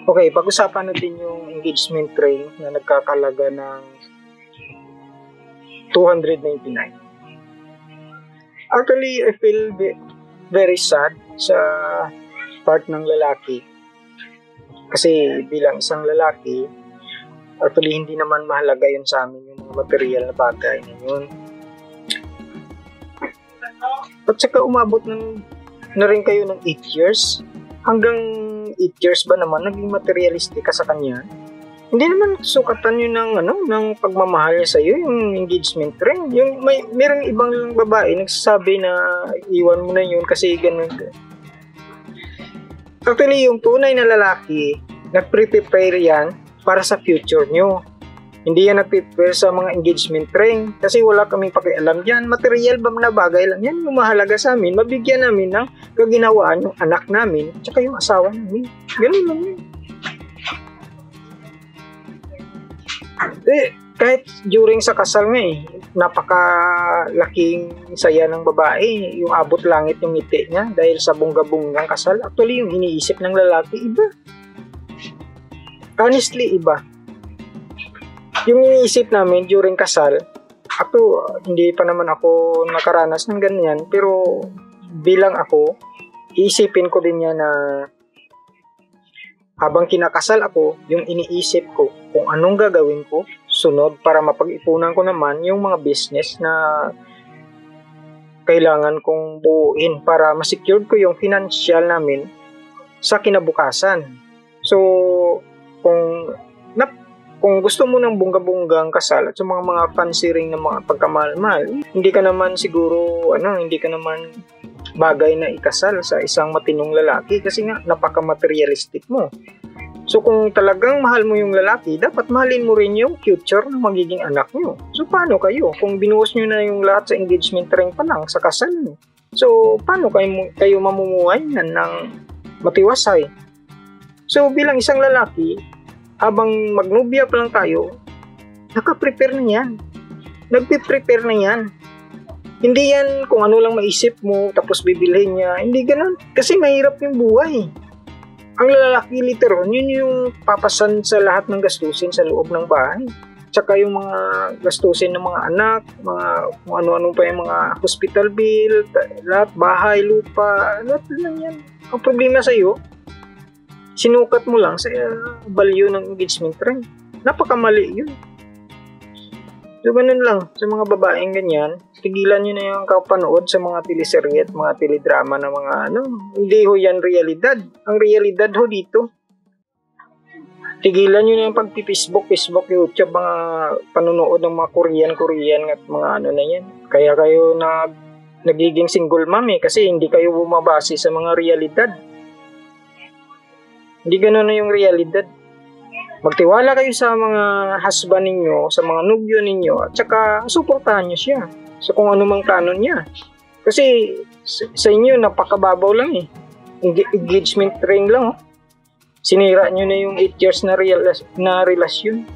Okay, pag-usapan natin yung engagement ring na nagkakalaga ng 299. Actually, I feel very sad sa part ng lalaki. Kasi bilang isang lalaki, actually hindi naman mahalaga yun sa amin, yung mga material na bagay na yun. At saka umabot na rin kayo ng 8 years. Hanggang 8 years ba naman naging materialistic ka sa kanya? Hindi naman sukatan yun ng pagmamahal niya sa iyo, yung engagement ring. Yung merong ibang babae nagsasabi na iwan mo na yun kasi ganun. Actually, yung tunay na lalaki, nag-prepare yan para sa future nyo. Hindi yan nag-prepare sa mga engagement ring kasi wala kaming pakialam dyan. Material ba na bagay lang yan. Yung mahalaga sa amin, mabigyan namin ng kaginawaan yung anak namin tsaka yung asawa namin. Ganun lang yun. Kahit during sa kasal nga napakalaking saya ng babae. Yung abot langit yung ngiti niya dahil sa bongga-bonggang kasal. Actually, yung iniisip ng lalaki, iba. Honestly, iba. Yung iniisip namin during kasal, hindi pa naman ako nakaranas ng ganyan, pero bilang ako, iisipin ko din yan na habang kinakasal ako, yung iniisip ko kung anong gagawin ko sunod para mapag-ipunan ko naman yung mga business na kailangan kong buuin para ma-secure ko yung financial namin sa kinabukasan. So, kung gusto mo ng bongga-bonggang kasal at sa mga fancy ring na mga pagkamahal-mahal, hindi ka naman bagay na ikasal sa isang matinong lalaki kasi nga napaka-materialistic mo. So kung talagang mahal mo yung lalaki, dapat mahalin mo rin yung future ng magiging anak nyo. So paano kayo? Kung binuhos nyo na yung lahat sa engagement ring pa lang sa kasal nyo, so paano kayo mamumuhay ng matiwasay? So bilang isang lalaki, habang magnubya pa lang tayo, naka-prepare na yan. Nagpe-prepare na yan. Hindi yan kung ano lang maisip mo, tapos bibilhin niya. Hindi ganun. Kasi mahirap yung buhay. Ang lalaki literal, yun yung papasan sa lahat ng gastusin sa loob ng bahay. Tsaka yung mga gastusin ng mga anak, kung ano-ano pa yung mga hospital bill, lahat, bahay, lupa, lahat lang yan. Ang problema sa'yo, sinukat mo lang sa value ng engagement ring. Napakamali yun. So, ganun lang. Sa mga babaeng ganyan, tigilan nyo na yung kapanood sa mga teleserye at mga teledrama na mga hindi ho yan realidad. Ang realidad ho dito. Tigilan nyo na yung pag-Facebook, YouTube, mga panonood ng mga Korean at mga na yan. Kaya kayo nagiging single mom kasi hindi kayo bumabase sa mga realidad. Hindi gano'n na yung realidad. Magtiwala kayo sa mga husband ninyo, sa mga nobyo ninyo, at saka suportahan nyo siya sa kung ano mang plano niya. Kasi sa inyo, napakababaw lang engagement ring lang. Sinira nyo na yung 8 years na relasyon.